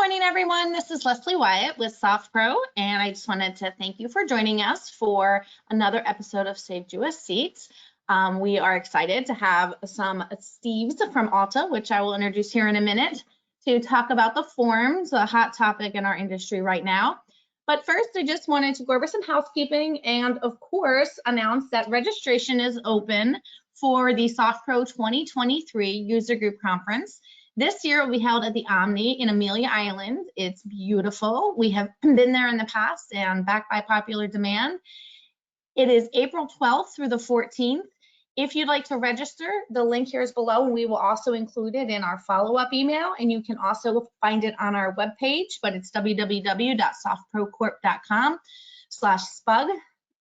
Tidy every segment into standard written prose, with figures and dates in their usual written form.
morning, everyone. This is Leslie Wyatt with SoftPro, and I just wanted to thank you for joining us for another episode of Saved You a Seat. We are excited to have some Steves from ALTA, which I will introduce here in a minute, to talk about the forms, a hot topic in our industry right now. But first, I just wanted to go over some housekeeping and, of course, announce that registration is open for the SoftPro 2023 User Group Conference. This year will be held at the Omni in Amelia Island. It's beautiful. We have been there in the past and backed by popular demand. It is April 12th through the 14th. If you'd like to register, the link here is below, and we will also include it in our follow-up email, and you can also find it on our webpage, but it's www.softprocorp.com/SPUG.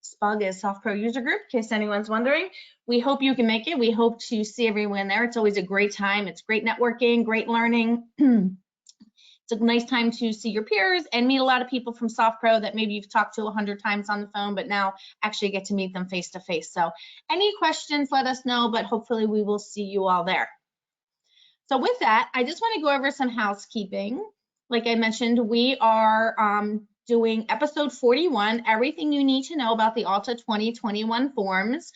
SPUG is SoftPro User Group, in case anyone's wondering. We hope you can make it. We hope to see everyone there. It's always a great time. It's great networking, great learning. It's a nice time to see your peers and meet a lot of people from SoftPro that maybe you've talked to 100 times on the phone, but now actually get to meet them face to face. So any questions, let us know, but hopefully we will see you all there. So with that, I just want to go over some housekeeping. Like I mentioned, we are doing episode 41, everything you need to know about the ALTA 2021 forms.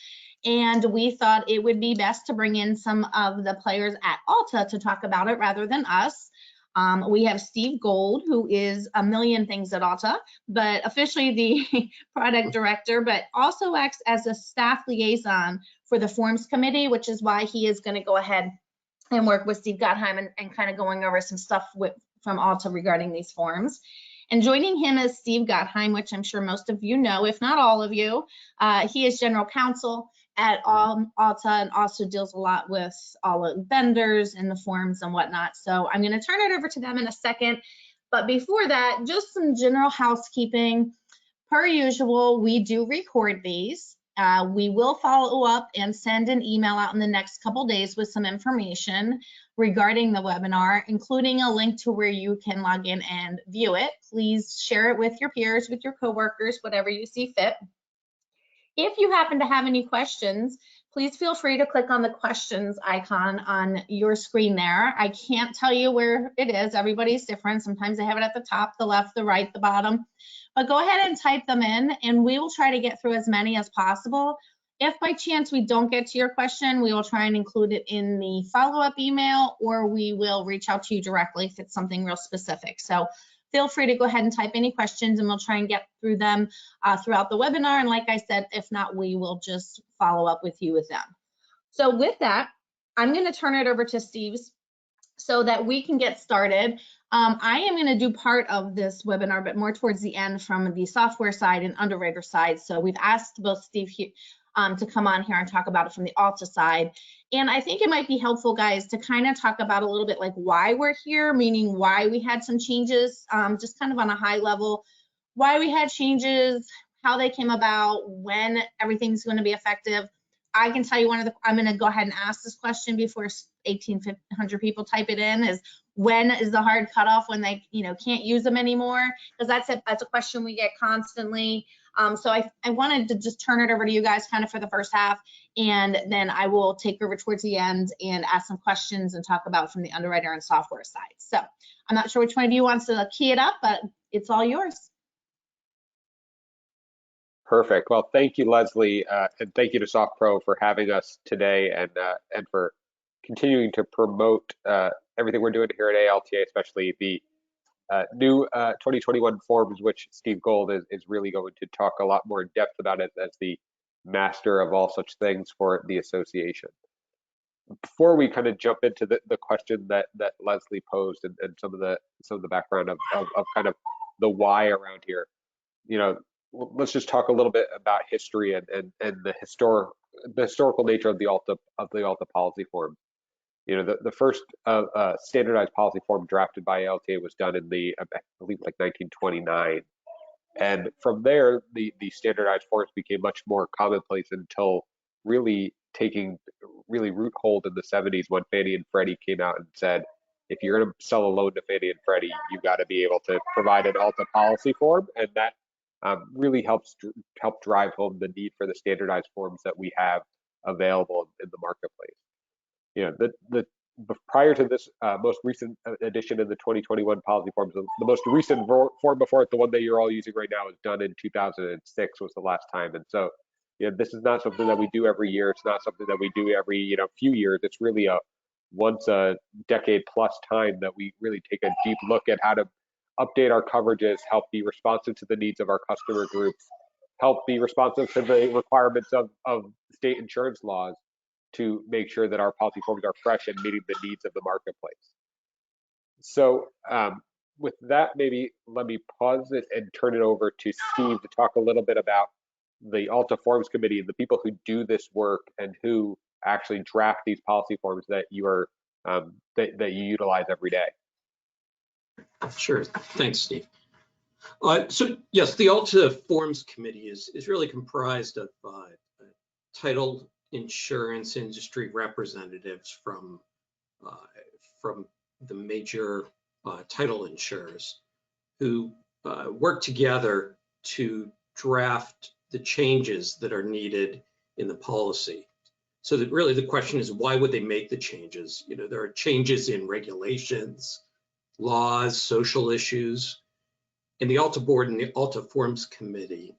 And we thought it would be best to bring in some of the players at ALTA to talk about it rather than us. We have Steve Gold, who is a million things at ALTA, but officially the product director, but also acts as a staff liaison for the forms committee, which is why he is going to go ahead and work with Steve Gottheim and kind of going over some stuff from ALTA regarding these forms. And joining him is Steve Gottheim, which I'm sure most of you know, if not all of you. He is general counsel at ALTA and also deals a lot with all the vendors and the forms and whatnot. So I'm going to turn it over to them in a second. But before that, just some general housekeeping. Per usual, we do record these. We will follow up and send an email out in the next couple days with some information regarding the webinar, including a link to where you can log in and view it. Please share it with your peers, with your coworkers, whatever you see fit. If you happen to have any questions, please feel free to click on the questions icon on your screen there. I can't tell you where it is. Everybody's different. Sometimes they have it at the top, the left, the right, the bottom. But go ahead and type them in, and we will try to get through as many as possible. If by chance we don't get to your question, we will try and include it in the follow-up email, or we will reach out to you directly if it's something real specific. So feel free to go ahead and type any questions, and we'll try and get through them throughout the webinar. And like I said, if not, we will just follow up with you with them. So with that, I'm going to turn it over to Steve's so that we can get started. I am going to do part of this webinar, but more towards the end from the software side and underwriter side. So we've asked both Steve here, to come on here and talk about it from the ALTA side. And I think it might be helpful, guys, to kind of talk about a little bit like why we're here, meaning why we had some changes, just kind of on a high level, why we had changes, how they came about, when everything's going to be effective. I can tell you I'm going to go ahead and ask this question before 1,800 people type it in, is when is the hard cutoff when they can't use them anymore? Because that's a question we get constantly. So I wanted to just turn it over to you guys kind of for the first half, and then I will take over towards the end and ask some questions and talk about from the underwriter and software side. So I'm not sure which one of you wants to key it up, but it's all yours. Perfect. Well, thank you, Leslie, and thank you to SoftPro for having us today and for continuing to promote everything we're doing here at ALTA, especially the new 2021 forms, which Steve Gold is really going to talk a lot more in depth about it as the master of all such things for the association. Before we kind of jump into the question that Leslie posed and some of the background of kind of the why around here, let's just talk a little bit about history and the historical nature of the ALTA policy form. The first standardized policy form drafted by ALTA was done in I believe like 1929, and from there the standardized forms became much more commonplace until really taking root hold in the 70s when Fannie and Freddie came out and said, if you're going to sell a loan to Fannie and Freddie, you've got to be able to provide an ALTA policy form, and that really help drive home the need for the standardized forms that we have available in the marketplace. The prior to this most recent edition in the 2021 policy forms, the most recent form before it, the one that you're all using right now, was done in 2006 was the last time. And so, this is not something that we do every year. It's not something that we do every, few years. It's really a once a decade plus time that we really take a deep look at how to update our coverages, help be responsive to the needs of our customer groups, help be responsive to the requirements of state insurance laws, to make sure that our policy forms are fresh and meeting the needs of the marketplace. So with that, maybe let me pause it and turn it over to Steve to talk a little bit about the ALTA Forms Committee and the people who do this work and who actually draft these policy forms that you are that you utilize every day. Sure, thanks, Steve. So yes, the ALTA Forms Committee is really comprised of title insurance industry representatives from the major title insurers who work together to draft the changes that are needed in the policy. So that really the question is, why would they make the changes? There are changes in regulations, laws, social issues, and the ALTA board and the ALTA Forms Committee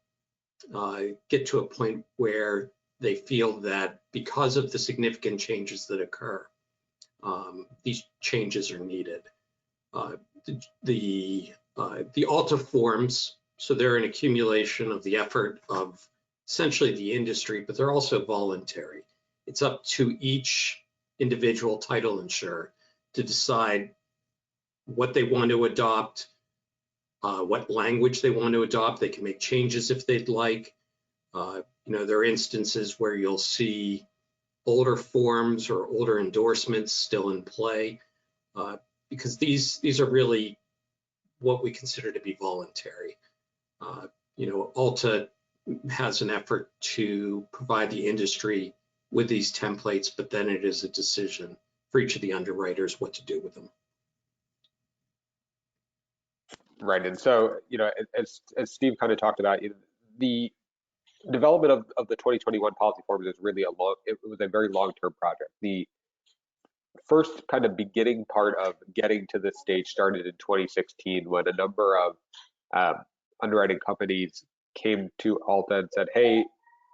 get to a point where they feel that because of the significant changes that occur, these changes are needed. The ALTA forms, so they're an accumulation of the effort of essentially the industry, but they're also voluntary. It's up to each individual title insurer to decide what they want to adopt, what language they want to adopt. They can make changes if they'd like. There are instances where you'll see older forms or older endorsements still in play, because these are really what we consider to be voluntary. ALTA has an effort to provide the industry with these templates, but then it is a decision for each of the underwriters what to do with them. Right, and so as Steve kind of talked about, the development of the 2021 policy forms is really it was a very long-term project. The first kind of beginning part of getting to this stage started in 2016 when a number of underwriting companies came to ALTA and said, hey,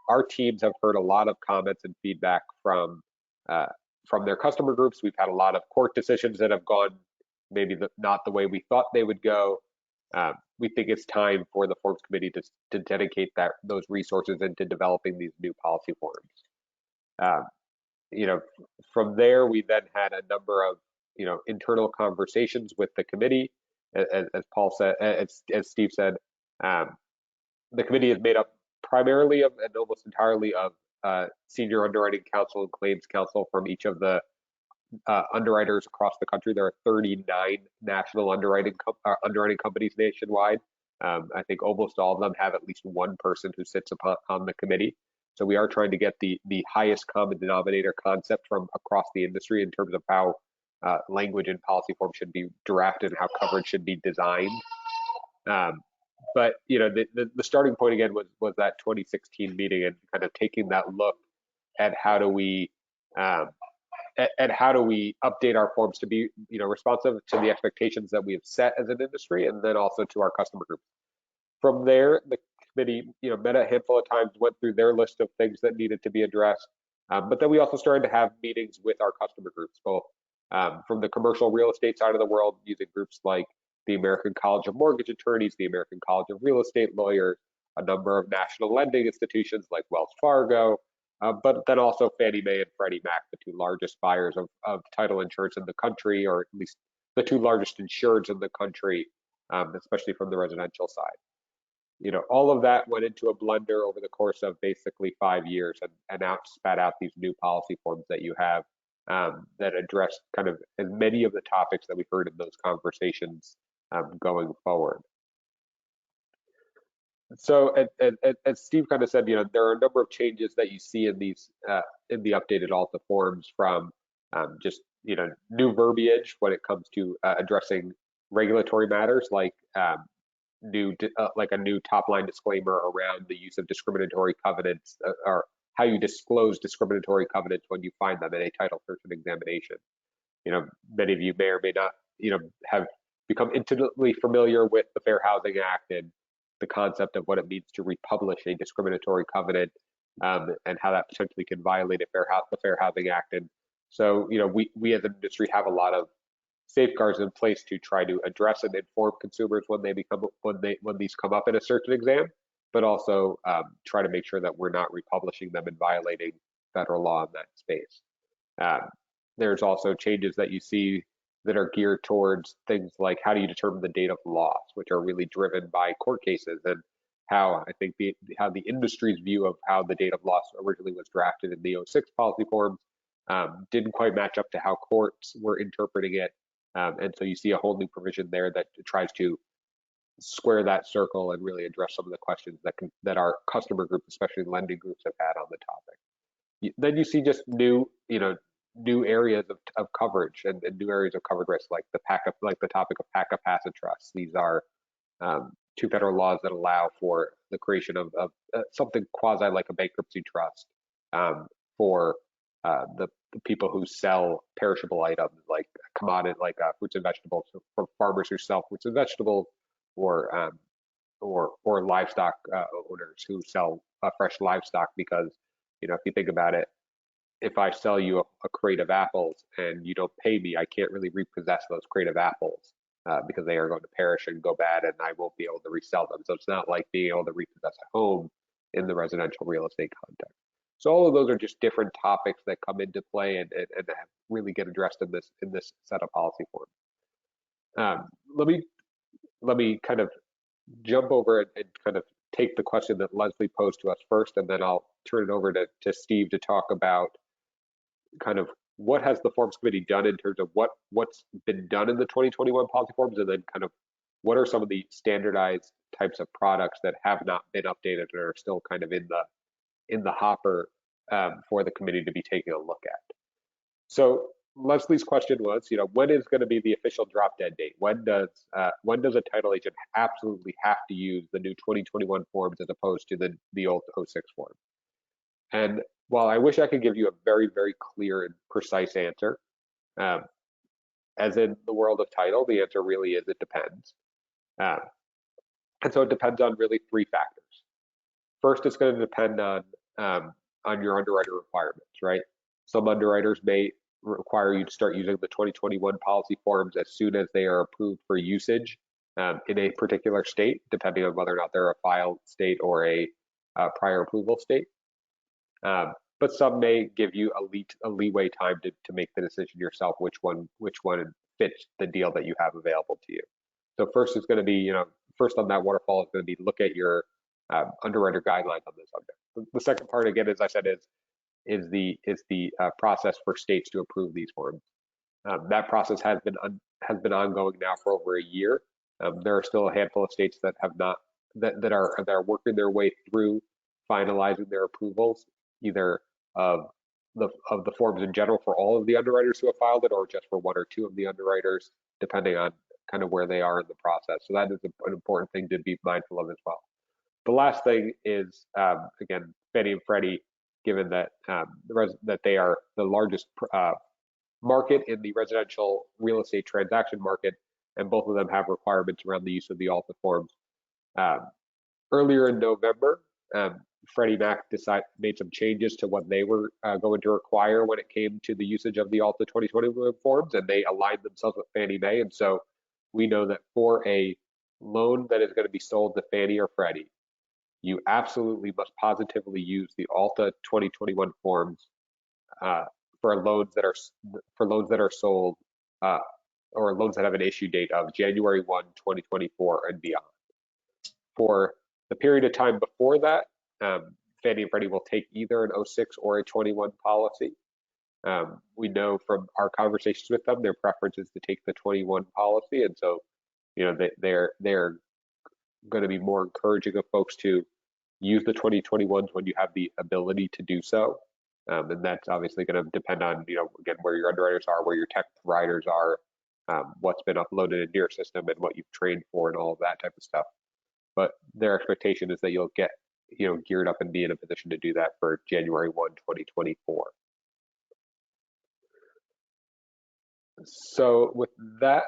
our teams have heard a lot of comments and feedback from their customer groups. We've had a lot of court decisions that have gone maybe not the way we thought they would go. We think it's time for the Forms Committee to dedicate those resources into developing these new policy forms. From there, we then had a number of internal conversations with the committee. As Paul said, as Steve said, the committee is made up primarily of and almost entirely of senior underwriting counsel and claims counsel from each of the underwriters across the country. There are 39 national underwriting companies nationwide. I think almost all of them have at least one person who sits on the committee. So we are trying to get the highest common denominator concept from across the industry in terms of how language and policy form should be drafted and how coverage should be designed. But the starting point again was that 2016 meeting and kind of taking that look at how do we update our forms to be responsive to the expectations that we have set as an industry, and then also to our customer groups. From there, the committee met a handful of times, went through their list of things that needed to be addressed, but then we also started to have meetings with our customer groups, both from the commercial real estate side of the world, using groups like the American College of Mortgage Attorneys, the American College of Real Estate Lawyers, a number of national lending institutions like Wells Fargo, but then also Fannie Mae and Freddie Mac, the two largest buyers of title insurance in the country, or at least the two largest insureds in the country, especially from the residential side. All of that went into a blender over the course of basically 5 years and spat out these new policy forms that you have that address kind of as many of the topics that we heard in those conversations going forward. So as Steve kind of said, there are a number of changes that you see in these in the updated ALTA forms, from just new verbiage when it comes to addressing regulatory matters, like a new top line disclaimer around the use of discriminatory covenants, or how you disclose discriminatory covenants when you find them in a title search and examination. many of you may or may not, have become intimately familiar with the Fair Housing Act and the concept of what it means to republish a discriminatory covenant, and how that potentially can violate the Fair Housing Act. And so, we as an industry have a lot of safeguards in place to try to address and inform consumers when these come up in a certain exam, but also try to make sure that we're not republishing them and violating federal law in that space. There's also changes that you see that are geared towards things like how do you determine the date of loss, which are really driven by court cases, and how I think how the industry's view of how the date of loss originally was drafted in the 06 policy forms didn't quite match up to how courts were interpreting it. And so you see a whole new provision there that tries to square that circle and really address some of the questions that our customer group, especially lending groups, have had on the topic. Then you see just new areas of coverage and new areas of covered risk, like the topic of PACA passive trusts. These are two federal laws that allow for the creation of something quasi like a bankruptcy trust for the people who sell perishable items like commodity, like fruits and vegetables, for farmers who sell fruits and vegetables, or livestock owners who sell fresh livestock. Because if you think about it, if I sell you a crate of apples and you don't pay me, I can't really repossess those crate of apples because they are going to perish and go bad, and I won't be able to resell them. So it's not like being able to repossess a home in the residential real estate context. So all of those are just different topics that come into play and really get addressed in this set of policy forms. Let me kind of jump over and kind of take the question that Leslie posed to us first, and then I'll turn it over to Steve to talk about kind of what has the forms committee done in terms of what's been done in the 2021 policy forms, and then kind of what are some of the standardized types of products that have not been updated and are still kind of in the hopper for the committee to be taking a look at. So Leslie's question was, when is going to be the official drop dead date? When does a title agent absolutely have to use the new 2021 forms as opposed to the old 06 form? And while I wish I could give you a very, very clear and precise answer, as in the world of title, the answer really is it depends. And so it depends on really three factors. First, it's going to depend on your underwriter requirements, right? Some underwriters may require you to start using the 2021 policy forms as soon as they are approved for usage in a particular state, depending on whether or not they're a filed state or a prior approval state. But some may give you a leeway time to make the decision yourself which one fits the deal that you have available to you. So first is going to be, first on that waterfall is going to be look at your underwriter guidelines on this subject. The second part, again, as I said, is the process for states to approve these forms. That process has been ongoing now for over a year. There are still a handful of states that have not that are working their way through finalizing their approvals, either of the forms in general for all of the underwriters who have filed it, or just for one or two of the underwriters, depending on kind of where they are in the process. So that is an important thing to be mindful of as well. The last thing is, again, Fannie and Freddie, given that that they are the largest market in the residential real estate transaction market, and both of them have requirements around the use of the ALTA forms. Earlier in November, Freddie Mac made some changes to what they were going to require when it came to the usage of the ALTA 2021 forms, and they aligned themselves with Fannie Mae. And so we know that for a loan that is going to be sold to Fannie or Freddie, you absolutely must positively use the ALTA 2021 forms for loans that are sold or loans that have an issue date of January 1, 2024 and beyond. For the period of time before that, Fannie and Freddie will take either an 06 or a 21 policy. We know from our conversations with them, their preference is to take the 21 policy, and so they're going to be more encouraging of folks to use the 2021s when you have the ability to do so. And that's obviously going to depend on, again, where your underwriters are, where your tech providers are, what's been uploaded into your system and what you've trained for and all of that type of stuff. But their expectation is that you'll get, geared up and be in a position to do that for January 1, 2024. So with that,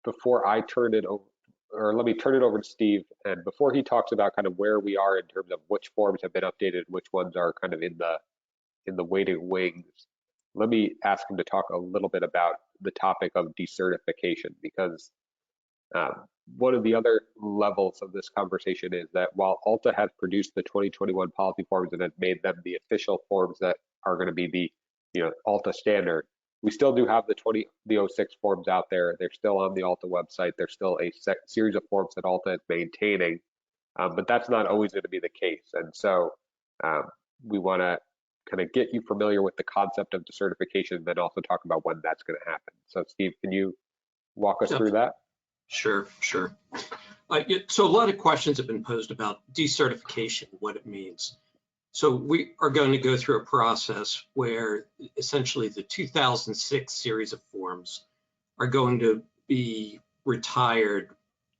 before I turn it over, or let me turn it over to Steve, and before he talks about kind of where we are in terms of which forms have been updated, which ones are kind of in the waiting wings, let me ask him to talk a little bit about the topic of decertification, because one of the other levels of this conversation is that while ALTA has produced the 2021 policy forms and has made them the official forms that are going to be the ALTA standard, we still do have the 06 forms out there. They're still on the ALTA website. There's still a series of forms that ALTA is maintaining, but that's not always going to be the case. And so we want to kind of get you familiar with the concept of decertification, and then also talk about when that's going to happen. So Steve, can you walk us through that? Sure. So a lot of questions have been posed about decertification, what it means. So we are going to go through a process where essentially the 2006 series of forms are going to be retired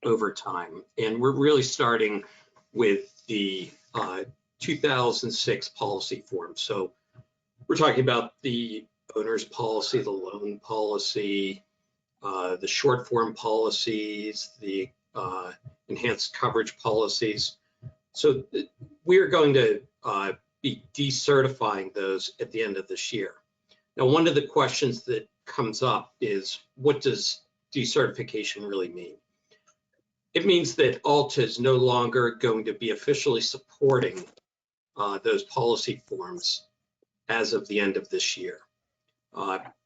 over time. And we're really starting with the 2006 policy form. So we're talking about the owner's policy, the loan policy, the short form policies, the enhanced coverage policies. So we're going to be decertifying those at the end of this year. Now, one of the questions that comes up is, what does decertification really mean? It means that ALTA is no longer going to be officially supporting those policy forms as of the end of this year.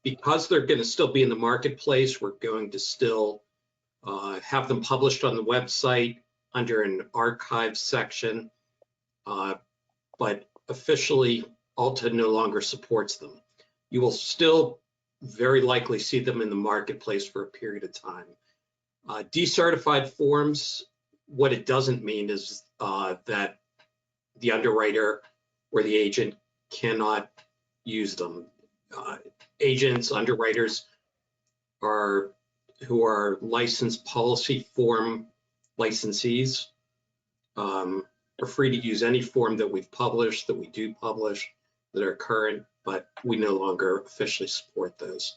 Because they're going to still be in the marketplace, we're going to still have them published on the website under an archive section, but officially ALTA no longer supports them. You will still very likely see them in the marketplace for a period of time. Decertified forms, what it doesn't mean is that the underwriter or the agent cannot use them. Agents, underwriters who are licensed policy form licensees are free to use any form that we've published, that we do publish, that are current, but we no longer officially support those.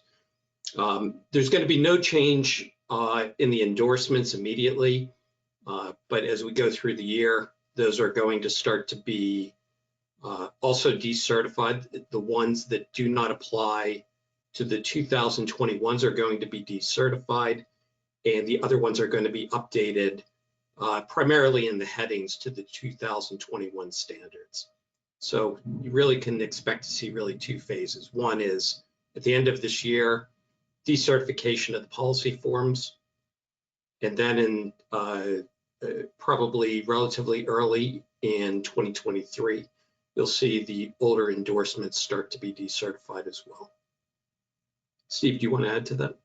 There's going to be no change in the endorsements immediately, but as we go through the year, those are going to start to be also decertified. The ones that do not apply to the 2021s are going to be decertified, and the other ones are going to be updated primarily in the headings to the 2021 standards. So you really can expect to see really two phases. One is at the end of this year, decertification of the policy forms, and then in probably relatively early in 2023, you'll see the older endorsements start to be decertified as well. Steve, do you want to add to that?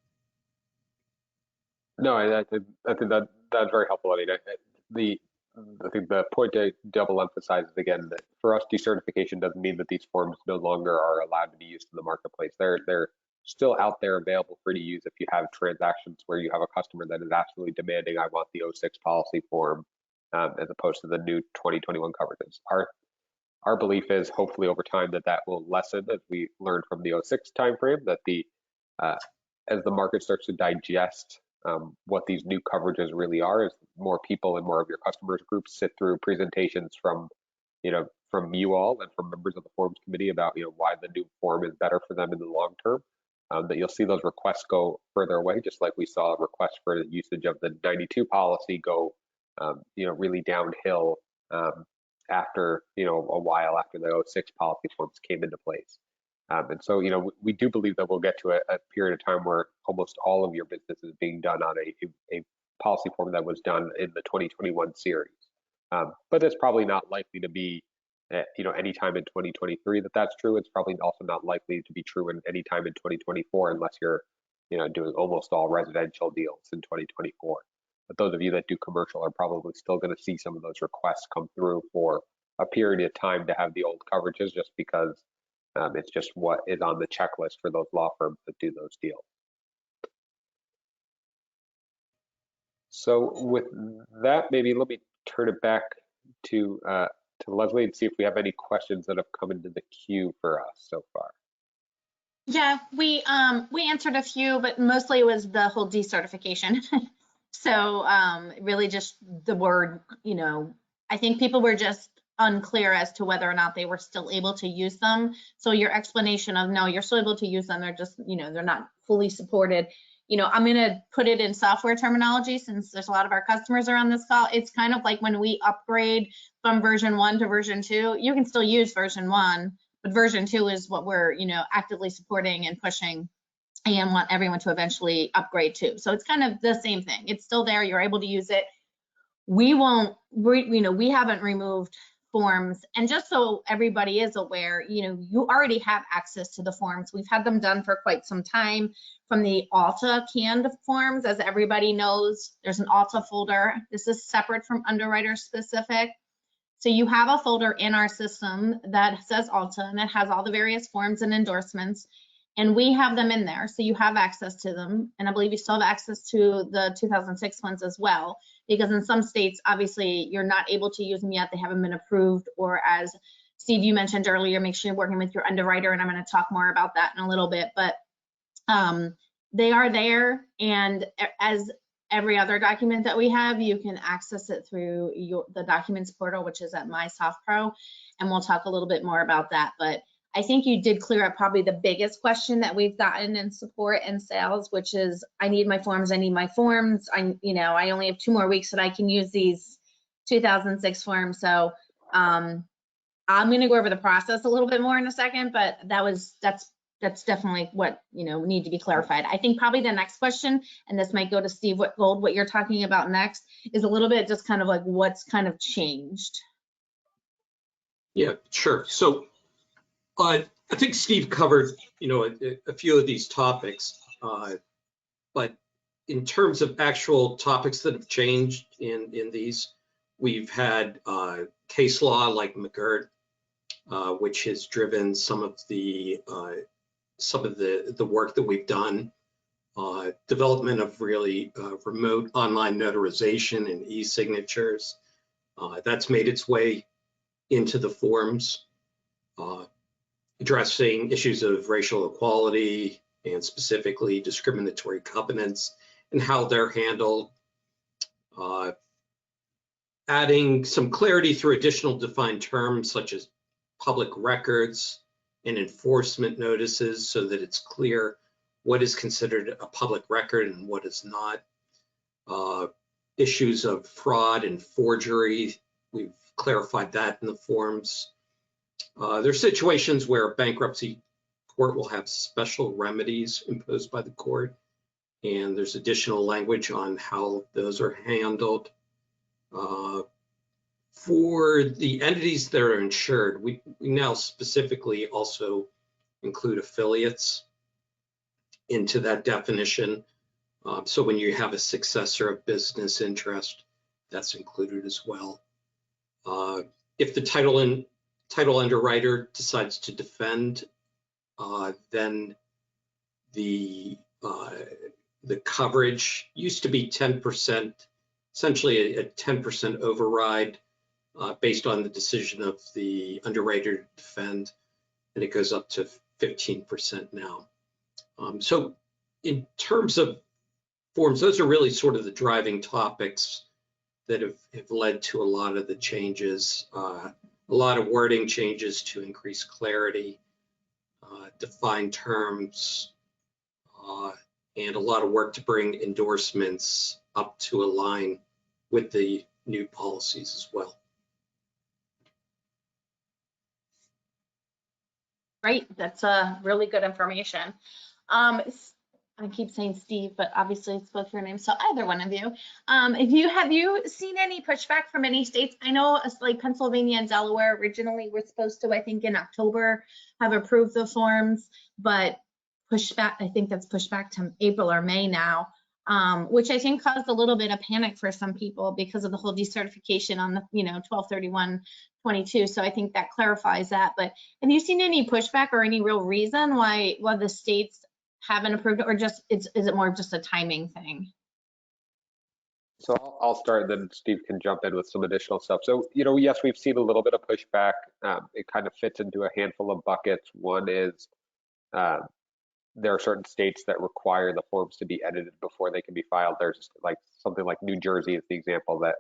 No, I think that's very helpful. I mean, I think the point to double emphasize is, again, that for us, decertification doesn't mean that these forms no longer are allowed to be used in the marketplace. They're still out there available for you to use if you have transactions where you have a customer that is absolutely demanding, I want the 06 policy form as opposed to the new 2021 coverages. Our belief is hopefully over time that will lessen as we learned from the 06 timeframe, that as the market starts to digest what these new coverages really are, as more people and more of your customers groups sit through presentations from you all and from members of the forms committee about why the new form is better for them in the long term, that you'll see those requests go further away, just like we saw a request for the usage of the 92 policy go really downhill after a while after the 06 policy forms came into place. And so, we do believe that we'll get to a period of time where almost all of your business is being done on a policy form that was done in the 2021 series. But it's probably not likely to be, anytime in 2023 that's true. It's probably also not likely to be true in any time in 2024 unless you're, doing almost all residential deals in 2024. But those of you that do commercial are probably still going to see some of those requests come through for a period of time to have the old coverages, just because it's just what is on the checklist for those law firms that do those deals. So with that, maybe let me turn it back to Leslie and see if we have any questions that have come into the queue for us so far. Yeah, we answered a few, but mostly it was the whole decertification. So really just the word, I think people were just unclear as to whether or not they were still able to use them. So your explanation of no, you're still able to use them, they're just, they're not fully supported. I'm gonna put it in software terminology since there's a lot of our customers are on this call. It's kind of like when we upgrade from version 1 to version 2, you can still use version 1, but version 2 is what we're, actively supporting and pushing and want everyone to eventually upgrade to. So it's kind of the same thing. It's still there. You're able to use it. We haven't removed forms. And just so everybody is aware, you already have access to the forms. We've had them done for quite some time from the ALTA canned forms. As everybody knows, there's an ALTA folder. This is separate from underwriter specific. So you have a folder in our system that says ALTA and it has all the various forms and endorsements. And we have them in there, so you have access to them. And I believe you still have access to the 2006 ones as well, because in some states, obviously, you're not able to use them yet. They haven't been approved, or as Steve, you mentioned earlier, make sure you're working with your underwriter, and I'm going to talk more about that in a little bit. But they are there, and as every other document that we have, you can access it through the documents portal, which is at my SoftPro, and we'll talk a little bit more about that. But I think you did clear up probably the biggest question that we've gotten in support and sales, which is I need my forms. I I only have 2 more weeks that I can use these 2006 forms. So I'm going to go over the process a little bit more in a second, but that's definitely what need to be clarified. I think probably the next question, and this might go to Steve Gold, what you're talking about next is a little bit just kind of like what's kind of changed. Yeah, sure. So I think Steve covered, a few of these topics, but in terms of actual topics that have changed in these, we've had case law like McGirt, which has driven some of the work that we've done, development of really remote online notarization and e-signatures. That's made its way into the forms. Addressing issues of racial equality and specifically discriminatory covenants and how they're handled. Adding some clarity through additional defined terms such as public records and enforcement notices so that it's clear what is considered a public record and what is not. Issues of fraud and forgery, we've clarified that in the forms. There's situations where a bankruptcy court will have special remedies imposed by the court, and there's additional language on how those are handled. For the entities that are insured, we now specifically also include affiliates into that definition. So when you have a successor of business interest, that's included as well. If the title underwriter decides to defend, then the coverage used to be 10%, essentially a 10% override based on the decision of the underwriter to defend, and it goes up to 15% now. So in terms of forms, those are really sort of the driving topics that have led to a lot of the changes. A lot of wording changes to increase clarity, define terms, and a lot of work to bring endorsements up to align with the new policies as well. Great, that's really good information. I keep saying Steve, but obviously it's both your names, so either one of you. Have you seen any pushback from any states? I know like Pennsylvania and Delaware originally were supposed to, I think in October, have approved the forms, but pushback, I think that's pushed back to April or May now, which I think caused a little bit of panic for some people because of the whole decertification on the 12/31/22. So I think that clarifies that. But have you seen any pushback or any real reason why the states haven't approved it, or just is it more just a timing thing? So I'll start, and then Steve can jump in with some additional stuff. So, yes, we've seen a little bit of pushback. It kind of fits into a handful of buckets. One is there are certain states that require the forms to be edited before they can be filed. There's like something like New Jersey is the example that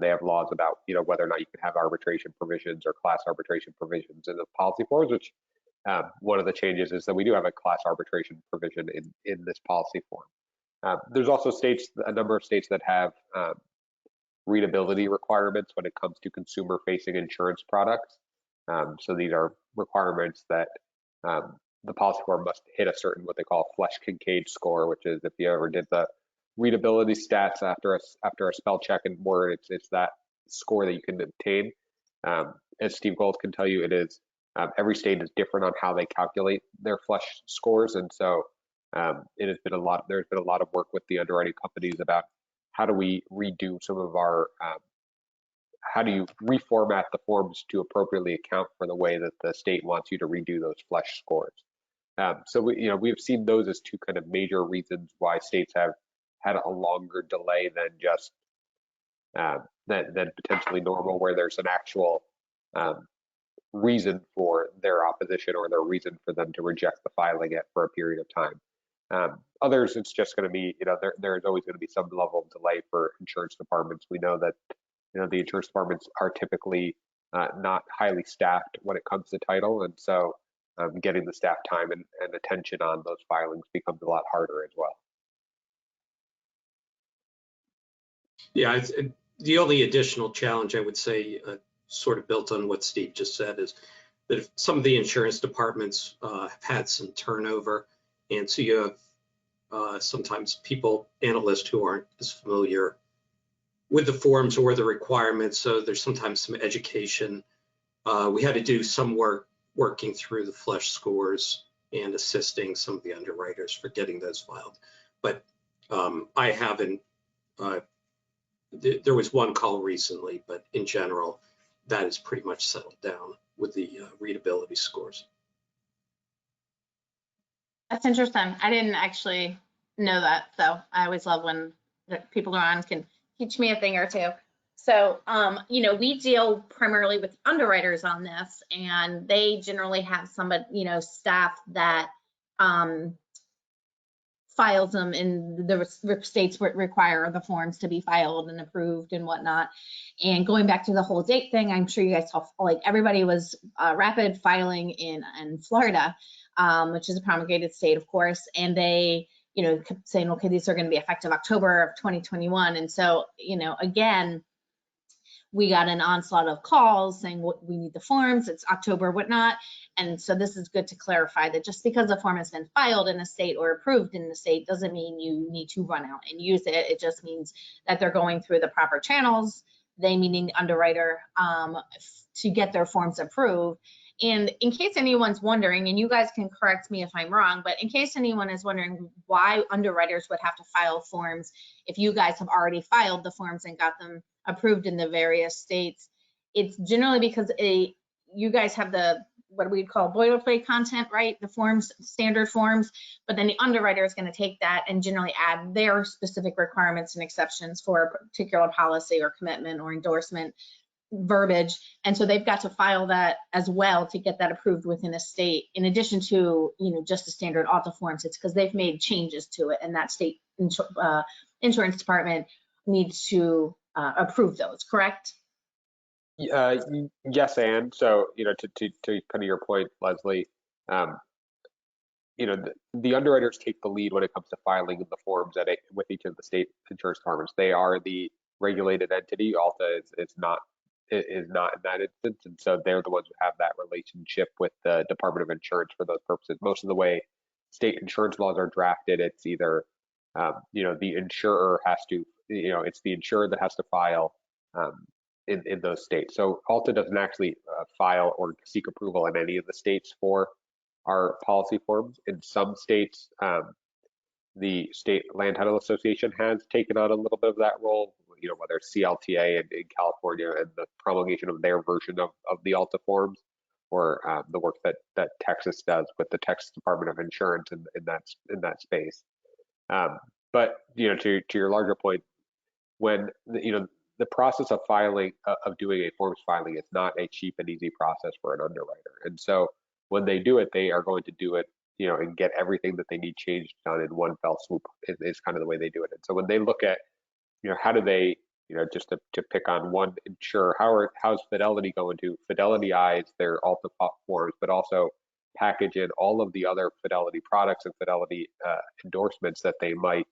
they have laws about, whether or not you can have arbitration provisions or class arbitration provisions in the policy forms, which one of the changes is that we do have a class arbitration provision in this policy form. There's also a number of states that have readability requirements when it comes to consumer-facing insurance products. So these are requirements that the policy form must hit a certain, what they call Flesch-Kincaid score, which is, if you ever did the readability stats after a spell check in Word, it's that score that you can obtain. As Steve Gold can tell you, it is every state is different on how they calculate their Flesch scores, and so there's been a lot of work with the underwriting companies about how do we redo some of our how do you reformat the forms to appropriately account for the way that the state wants you to redo those Flesch scores. So we've seen those as two kind of major reasons why states have had a longer delay than just than potentially normal, where there's an actual reason for their opposition or their reason for them to reject the filing it for a period of time. Others, it's just going to be, there's always going to be some level of delay for insurance departments. We know that, the insurance departments are typically not highly staffed when it comes to title. And so getting the staff time and attention on those filings becomes a lot harder as well. Yeah, the only additional challenge I would say, sort of built on what Steve just said, is that if some of the insurance departments have had some turnover, and so you have sometimes analysts who aren't as familiar with the forms or the requirements, so there's sometimes some education. We had to do some work working through the Flesch scores and assisting some of the underwriters for getting those filed. But I haven't, there was one call recently, but in general, that is pretty much settled down with the readability scores. That's interesting. I didn't actually know that. So I always love when people around can teach me a thing or two. So, we deal primarily with underwriters on this, and they generally have somebody, staff that files them in the states where it require the forms to be filed and approved and whatnot. And going back to the whole date thing, I'm sure you guys saw, like, everybody was rapid filing in Florida, which is a promulgated state, of course, and they kept saying, okay, these are going to be effective October of 2021. And so, again, we got an onslaught of calls saying we need the forms, it's October, whatnot. And so this is good to clarify that just because the form has been filed in a state or approved in the state doesn't mean you need to run out and use it. It just means that they're going through the proper channels, they meaning the underwriter, to get their forms approved. And in case anyone's wondering, and you guys can correct me if I'm wrong, but in case anyone is wondering why underwriters would have to file forms if you guys have already filed the forms and got them approved in the various states, it's generally because you guys have the, what we'd call boilerplate content, right? The forms, standard forms, but then the underwriter is going to take that and generally add their specific requirements and exceptions for a particular policy or commitment or endorsement verbiage. And so they've got to file that as well to get that approved within a state, in addition to, just the standard ALTA forms. It's because they've made changes to it, and that state insurance department needs to approve those, correct? Yes, and so, to kind of your point, Leslie, the underwriters take the lead when it comes to filing the forms with each of the state insurance departments. They are the regulated entity. ALTA is not in that instance, and so they're the ones who have that relationship with the Department of Insurance for those purposes. Most of the way state insurance laws are drafted, it's either the insurer has to, it's the insurer that has to file in those states. So ALTA doesn't actually file or seek approval in any of the states for our policy forms. In some states, the State Land Title Association has taken on a little bit of that role, whether it's CLTA in California and the promulgation of their version of the ALTA forms, or the work that Texas does with the Texas Department of Insurance in that space. But to your larger point, when the process of filing, of doing a forms filing, is not a cheap and easy process for an underwriter. And so when they do it, they are going to do it, and get everything that they need changed done in one fell swoop is kind of the way they do it. And so when they look at, how do they, just to pick on one insurer, how's Fidelity going to Fidelity-ize their ALTA forms, but also package in all of the other Fidelity products and Fidelity endorsements that they might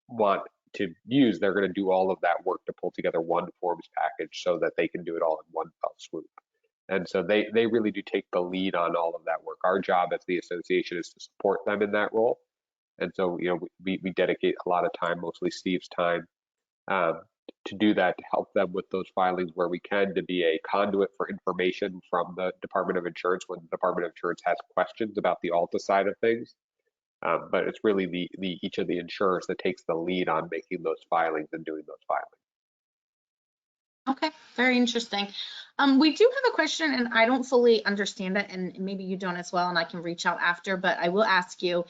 want to use. They're going to do all of that work to pull together one forms package so that they can do it all in one fell swoop. And so they really do take the lead on all of that work. Our job as the association is to support them in that role. And so, we dedicate a lot of time, mostly Steve's time, to do that, to help them with those filings where we can, to be a conduit for information from the Department of Insurance when the Department of Insurance has questions about the ALTA side of things. But it's really each of the insurers that takes the lead on making those filings and doing those filings. Okay, very interesting. We do have a question, and I don't fully understand it, and maybe you don't as well, and I can reach out after, but I will ask you.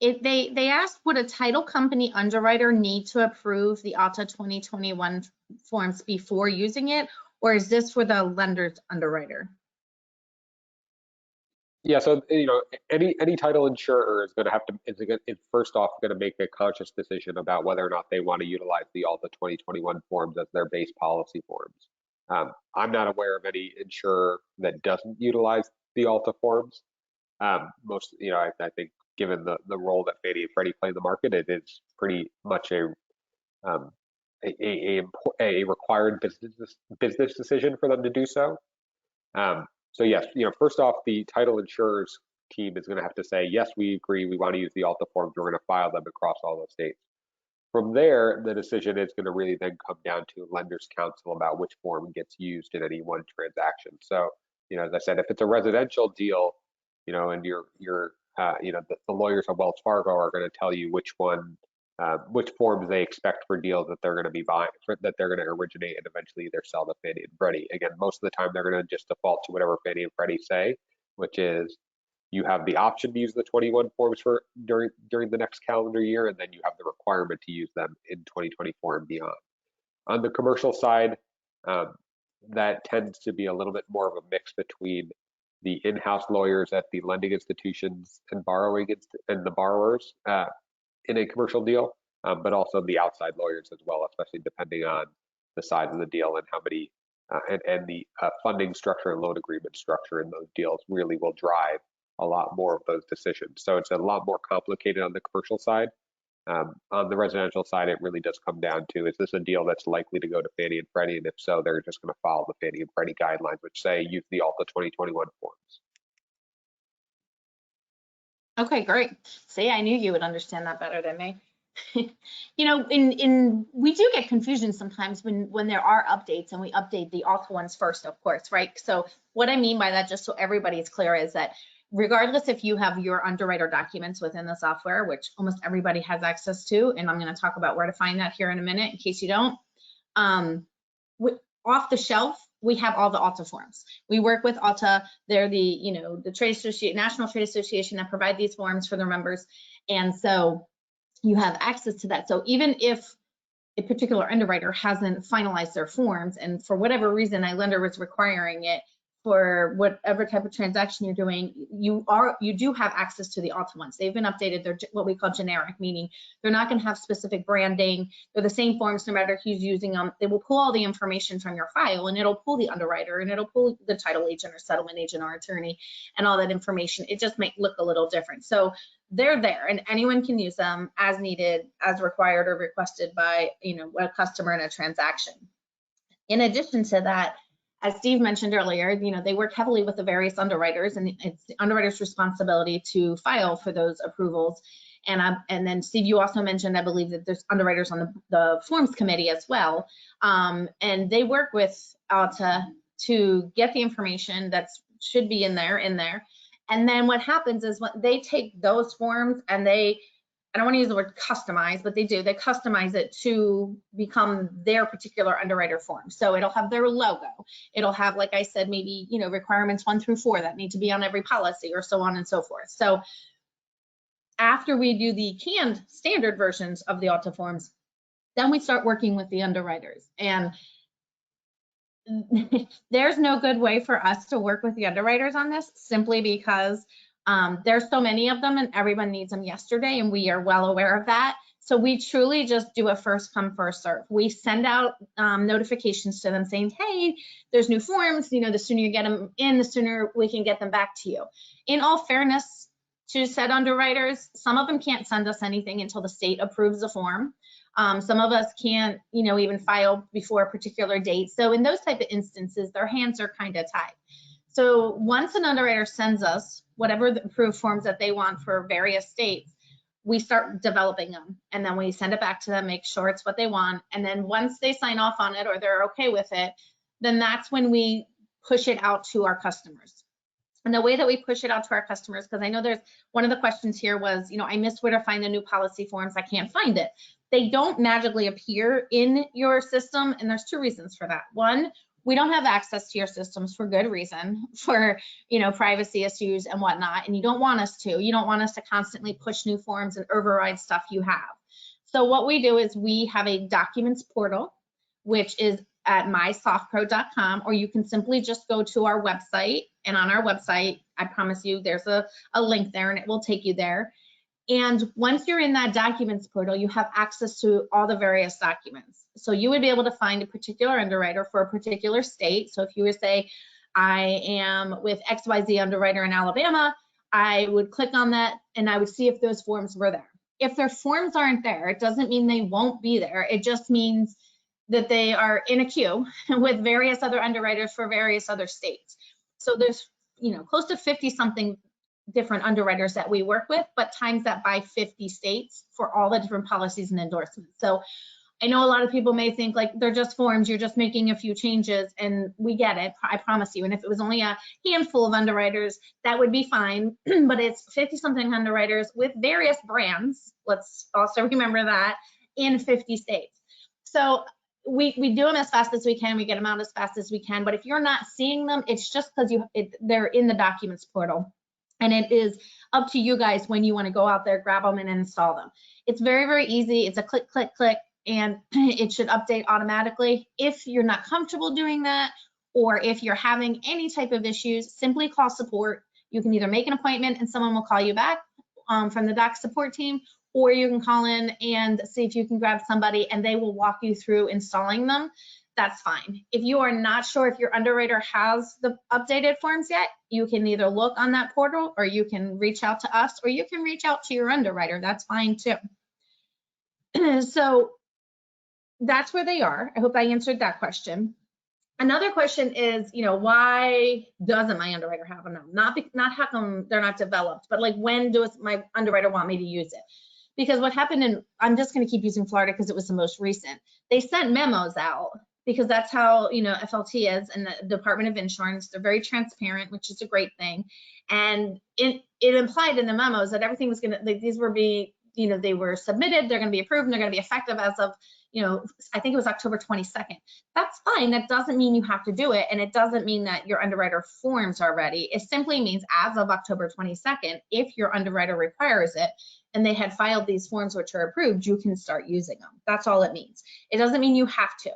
They asked, would a title company underwriter need to approve the ALTA 2021 forms before using it, or is this for the lender's underwriter? Yeah, so any title insurer is going to have to is first off going to make a conscious decision about whether or not they want to utilize the ALTA 2021 forms as their base policy forms. I'm not aware of any insurer that doesn't utilize the ALTA forms. Most, I think given the role that Fannie and Freddie play in the market, it is pretty much a required business decision for them to do so. So yes, first off, the title insurers team is going to have to say, yes, we agree, we want to use the ALTA forms, we're going to file them across all the states. From there, the decision is going to really then come down to lenders counsel about which form gets used in any one transaction. So, as I said, if it's a residential deal, and the lawyers at Wells Fargo are going to tell you which forms they expect for deals that they're going to be buying, that they're going to originate and eventually either sell to Fannie and Freddie. Again, most of the time they're going to just default to whatever Fannie and Freddie say, which is you have the option to use the 21 forms for during the next calendar year, and then you have the requirement to use them in 2024 and beyond. On the commercial side, that tends to be a little bit more of a mix between the in-house lawyers at the lending institutions and the borrowers in a commercial deal, but also the outside lawyers as well, especially depending on the size of the deal and how many and the funding structure and loan agreement structure in those deals really will drive a lot more of those decisions. So it's a lot more complicated on the commercial side. On the residential side, it really does come down to, is this a deal that's likely to go to Fannie and Freddie? And if so, they're just going to follow the Fannie and Freddie guidelines, which say use the ALTA 2021 forms. Okay, great. See, I knew you would understand that better than me. We do get confusion sometimes when there are updates, and we update the ALTA ones first, of course, right? So what I mean by that, just so everybody is clear, is that regardless if you have your underwriter documents within the software, which almost everybody has access to, and I'm going to talk about where to find that here in a minute in case you don't, off the shelf, we have all the ALTA forms. We work with ALTA. They're the trade association, National Trade Association, that provide these forms for their members. And so you have access to that. So even if a particular underwriter hasn't finalized their forms, and for whatever reason a lender was requiring it for whatever type of transaction you're doing, you do have access to the ALTA ones. They've been updated. They're what we call generic, meaning they're not going to have specific branding. They're the same forms no matter who's using them. They will pull all the information from your file, and it'll pull the underwriter, and it'll pull the title agent or settlement agent or attorney, and all that information. It just might look a little different. So they're there, and anyone can use them as needed, as required or requested by a customer in a transaction. In addition to that, as Steve mentioned earlier, they work heavily with the various underwriters, and it's the underwriter's responsibility to file for those approvals. And then Steve, you also mentioned, I believe, that there's underwriters on the forms committee as well, and they work with ALTA to get the information that should be in there. And then what happens is when they take those forms and I don't want to use the word customize, but they customize it to become their particular underwriter form. So it'll have their logo. It'll have, like I said, maybe, requirements 1 through 4 that need to be on every policy, or so on and so forth. So after we do the canned standard versions of the ALTA forms, then we start working with the underwriters. And there's no good way for us to work with the underwriters on this, simply because There's so many of them and everyone needs them yesterday, and we are well aware of that. So we truly just do a first come, first serve. We send out notifications to them saying, hey, there's new forms, the sooner you get them in, the sooner we can get them back to you. In all fairness to said underwriters, some of them can't send us anything until the state approves the form. Some of us can't, even file before a particular date. So in those type of instances, their hands are kind of tied. So once an underwriter sends us whatever the approved forms that they want for various states, we start developing them, and then we send it back to them, make sure it's what they want. And then once they sign off on it or they're okay with it, then that's when we push it out to our customers. And the way that we push it out to our customers, because I know there's one of the questions here was, I missed where to find the new policy forms. I can't find it. They don't magically appear in your system, and there's two reasons for that. One, we don't have access to your systems for good reason, for privacy issues and whatnot, and you don't want us to. You don't want us to constantly push new forms and override stuff you have. So what we do is we have a documents portal, which is at mysoftpro.com, or you can simply just go to our website, and on our website, I promise you there's a link there and it will take you there. And once you're in that documents portal, you have access to all the various documents. So you would be able to find a particular underwriter for a particular state. So if you were to say, I am with XYZ underwriter in Alabama, I would click on that and I would see if those forms were there. If their forms aren't there, it doesn't mean they won't be there. It just means that they are in a queue with various other underwriters for various other states. So there's, close to 50 something different underwriters that we work with, but times that by 50 states for all the different policies and endorsements. So I know a lot of people may think like they're just forms, you're just making a few changes, and we get it, I promise you. And if it was only a handful of underwriters, that would be fine, but it's 50 something underwriters with various brands. Let's also remember that, in 50 states. So we do them as fast as we can, we get them out as fast as we can, but if you're not seeing them, it's just because they're in the documents portal. And it is up to you guys when you want to go out there, grab them and install them. It's very, very easy. It's a click, click, click, and it should update automatically. If you're not comfortable doing that, or if you're having any type of issues, simply call support. You can either make an appointment and someone will call you back from the doc support team, or you can call in and see if you can grab somebody and they will walk you through installing them. That's fine. If you are not sure if your underwriter has the updated forms yet, you can either look on that portal, or you can reach out to us, or you can reach out to your underwriter. That's fine too. So that's where they are. I hope I answered that question. Another question is, why doesn't my underwriter have them? Not how come they're not developed, but like, when does my underwriter want me to use it? Because what happened in, I'm just going to keep using Florida because it was the most recent. They sent memos out, because that's how, FLT is, and the Department of Insurance. They're very transparent, which is a great thing. And it implied in the memos that everything was gonna, like, these were they were submitted, they're gonna be approved, and they're gonna be effective as of, I think it was October 22nd. That's fine. That doesn't mean you have to do it. And it doesn't mean that your underwriter forms are ready. It simply means as of October 22nd, if your underwriter requires it, and they had filed these forms which are approved, you can start using them. That's all it means. It doesn't mean you have to.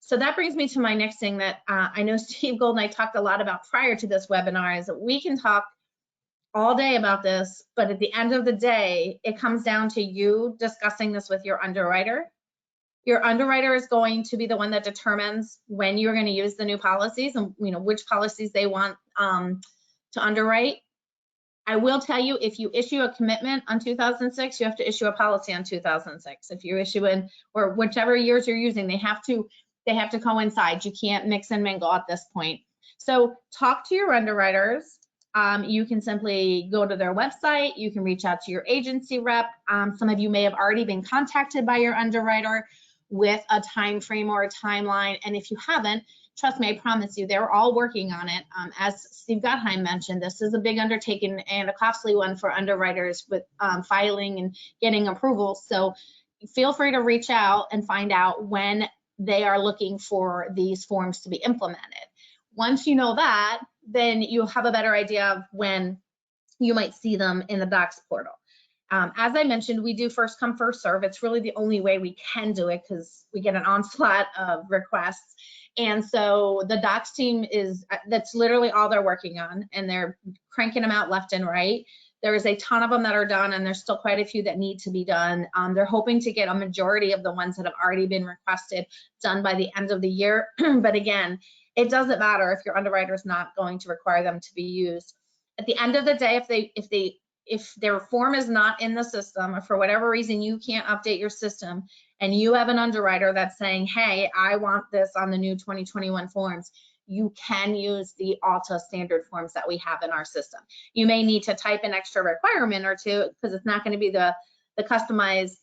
So that brings me to my next thing that I know Steve Gold and I talked a lot about prior to this webinar, is that we can talk all day about this, but at the end of the day, it comes down to you discussing this with your underwriter. Your underwriter is going to be the one that determines when you're going to use the new policies and which policies they want to underwrite. I will tell you, if you issue a commitment on 2006, you have to issue a policy on 2006. If you're issuing, or whichever years you're using, they have to coincide. You can't mix and mingle at this point. So talk to your underwriters. You can simply go to their website. You can reach out to your agency rep. Some of you may have already been contacted by your underwriter with a time frame or a timeline. And if you haven't, trust me, I promise you, they're all working on it. As Steve Gottheim mentioned, this is a big undertaking and a costly one for underwriters with filing and getting approval. So feel free to reach out and find out when they are looking for these forms to be implemented. Once you know that, then you'll have a better idea of when you might see them in the docs portal. As I mentioned, we do first come, first serve. It's really the only way we can do it because we get an onslaught of requests. And so the docs team that's literally all they're working on, and they're cranking them out left and right. There's a ton of them that are done, and there's still quite a few that need to be done. They're hoping to get a majority of the ones that have already been requested done by the end of the year. But again, it doesn't matter if your underwriter is not going to require them to be used. At the end of the day, if their form is not in the system, or for whatever reason you can't update your system, and you have an underwriter that's saying, hey, I want this on the new 2021 forms, you can use the ALTA standard forms that we have in our system. You may need to type an extra requirement or two because it's not going to be the customized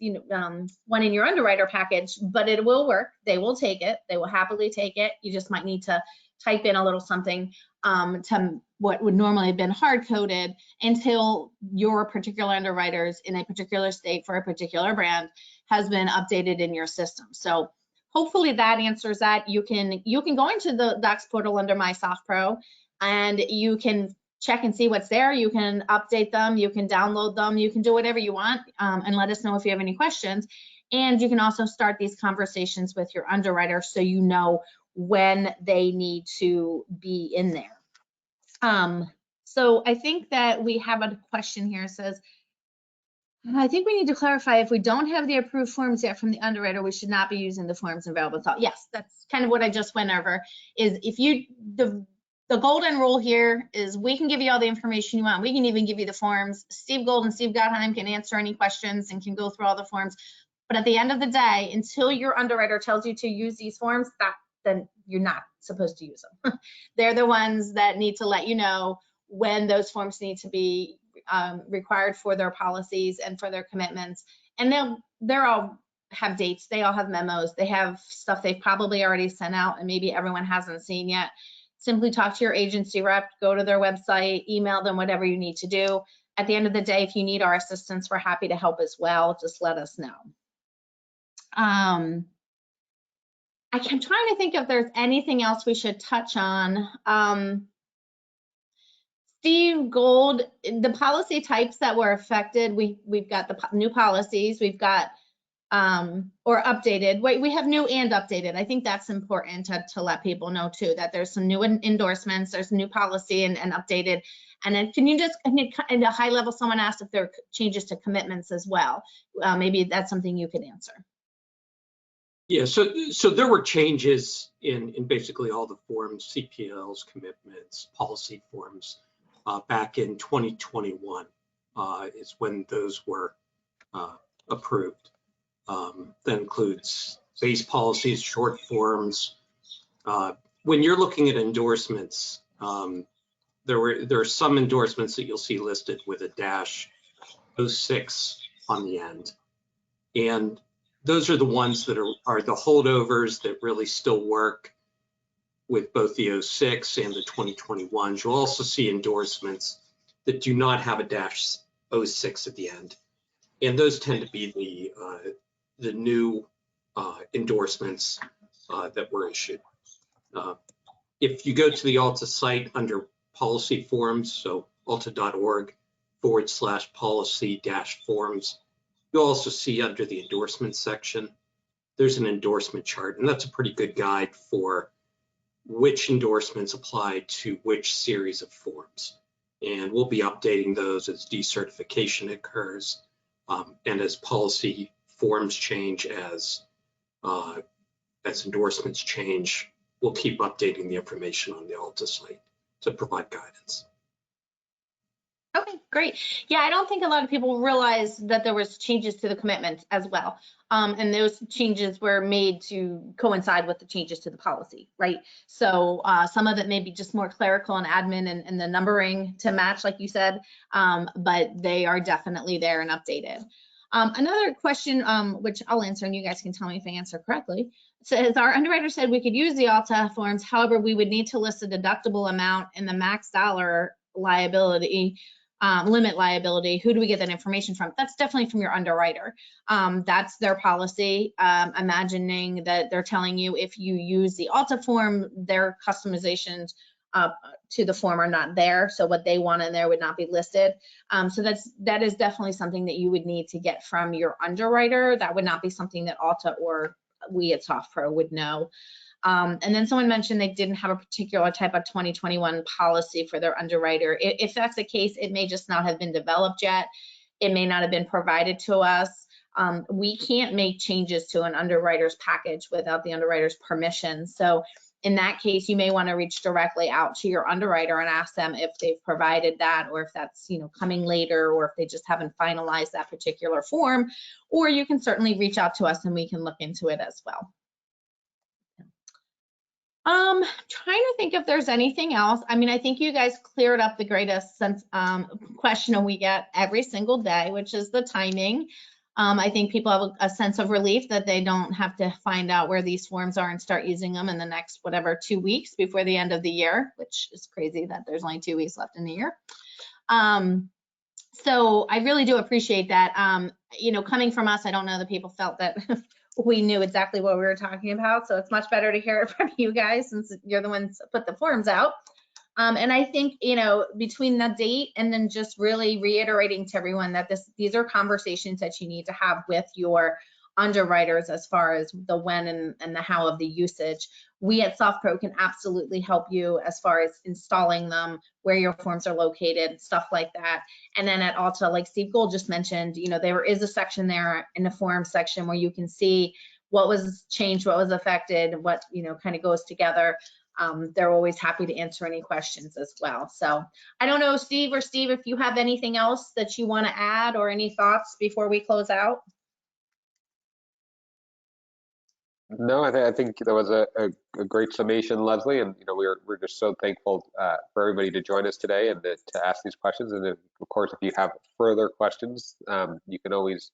one in your underwriter package, but it will work. They will take it. They will happily take it. You just might need to type in a little something to what would normally have been hard-coded until your particular underwriters in a particular state for a particular brand has been updated in your system. So hopefully that answers that. You can go into the docs portal under My SoftPro, and you can check and see what's there. You can update them, you can download them, you can do whatever you want, and let us know if you have any questions. And you can also start these conversations with your underwriter so you know when they need to be in there. So I think that we have a question here. It says, I think we need to clarify, if we don't have the approved forms yet from the underwriter, we should not be using the forms available. Yes, that's kind of what I just went over, is if the golden rule here is we can give you all the information you want. We can even give you the forms. Steve Gold and Steve Gottheim can answer any questions and can go through all the forms. But at the end of the day, until your underwriter tells you to use these forms, then you're not supposed to use them. They're the ones that need to let you know when those forms need to be required for their policies and for their commitments. And they're all have dates. They all have memos. They have stuff they've probably already sent out and maybe everyone hasn't seen yet. Simply talk to your agency rep, go to their website, email them, whatever you need to do. At the end of the day, if you need our assistance, we're happy to help as well. Just let us know. I'm trying to think if there's anything else we should touch on. Steve Gold, the policy types that were affected, we've got the new policies, we've got, or updated. Wait, we have new and updated. I think that's important to let people know too, that there's some new endorsements, there's new policy and updated. And then can you just, at a high level, someone asked if there are changes to commitments as well. Maybe that's something you could answer. Yeah, so there were changes in basically all the forms, CPLs, commitments, policy forms, back in 2021 is when those were approved. That includes base policies, short forms. When you're looking at endorsements, there are some endorsements that you'll see listed with a -06 on the end. And those are the ones that are the holdovers that really still work with both the 06 and the 2021s. You'll also see endorsements that do not have a -06 at the end. And those tend to be the new endorsements that were issued. If you go to the ALTA site under policy forms, so alta.org/policy-forms, you'll also see under the endorsement section, there's an endorsement chart, and that's a pretty good guide for which endorsements apply to which series of forms. And we'll be updating those as decertification occurs, and as policy forms change, as endorsements change. We'll keep updating the information on the ALTA site to provide guidance. Okay, great. Yeah, I don't think a lot of people realize that there was changes to the commitment as well. And those changes were made to coincide with the changes to the policy, right? So some of it may be just more clerical and admin and the numbering to match, like you said, but they are definitely there and updated. Another question, which I'll answer and you guys can tell me if I answer correctly, says our underwriter said we could use the ALTA forms, however, we would need to list a deductible amount and the max dollar liability, limit liability. Who do we get that information from? That's definitely from your underwriter. That's their policy. Imagining that they're telling you if you use the ALTA form, their customizations to the form are not there. So what they want in there would not be listed. So that is definitely something that you would need to get from your underwriter. That would not be something that ALTA or we at SoftPro would know. And then someone mentioned they didn't have a particular type of 2021 policy for their underwriter. If that's the case, it may just not have been developed yet. It may not have been provided to us. We can't make changes to an underwriter's package without the underwriter's permission. So in that case, you may want to reach directly out to your underwriter and ask them if they've provided that, or if that's, you know, coming later, or if they just haven't finalized that particular form. Or you can certainly reach out to us and we can look into it as well. Trying to think if there's anything else. I mean, I think you guys cleared up the greatest question we get every single day, which is the timing. I think people have a sense of relief that they don't have to find out where these forms are and start using them in the next, whatever, 2 weeks before the end of the year, which is crazy that there's only 2 weeks left in the year. So I really do appreciate that. You know, coming from us, I don't know that people felt that we knew exactly what we were talking about. So it's much better to hear it from you guys since you're the ones that put the forms out. And I think, you know, between the date and then just really reiterating to everyone that these are conversations that you need to have with your underwriters as far as the when and the how of the usage. We at SoftPro can absolutely help you as far as installing them, where your forms are located, stuff like that. And then at ALTA, like Steve Gold just mentioned, you know, there is a section there in the form section where you can see what was changed, what was affected, what, you know, kind of goes together. They're always happy to answer any questions as well. So I don't know, Steve, if you have anything else that you want to add or any thoughts before we close out. No, I think that was a great summation, Leslie, and you know we're just so thankful for everybody to join us today and to ask these questions. And then, of course, if you have further questions, you can always,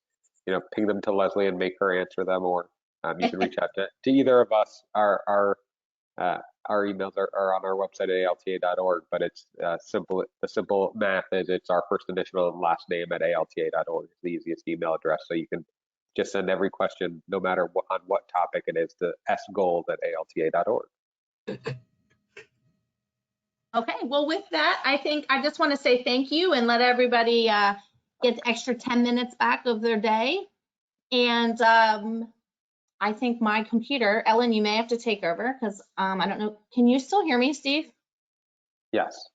you know, ping them to Leslie and make her answer them, or you can reach out to either of us. Our emails are on our website at alta.org, but it's simple. The simple math is it's our first initial and last name at alta.org. It's the easiest email address, so you can just send every question, no matter on what topic it is, to sgold@alta.org. Okay, well, with that, I think I just want to say thank you and let everybody get the extra 10 minutes back of their day. And I think my computer, Ellen, you may have to take over because I don't know. Can you still hear me, Steve? Yes.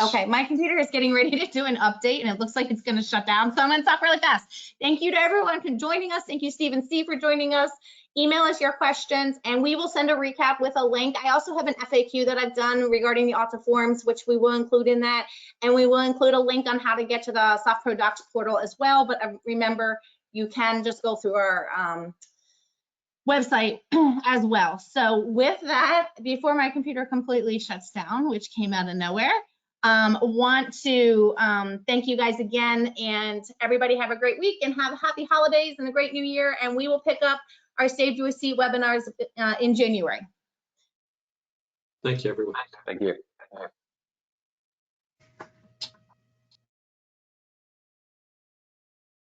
Okay, my computer is getting ready to do an update and it looks like it's going to shut down. So I'm going to talk really fast. Thank you to everyone for joining us. Thank you, Steve and Steve, for joining us. Email us your questions and we will send a recap with a link. I also have an FAQ that I've done regarding the ALTA forms, which we will include in that. And we will include a link on how to get to the SoftPro Docs portal as well. But remember, you can just go through our website as well. So with that, before my computer completely shuts down, which came out of nowhere, want to thank you guys again, and everybody have a great week and have happy holidays and a great new year. And we will pick up our Save to a Seat webinars in January. Thank you, everyone. Thank you.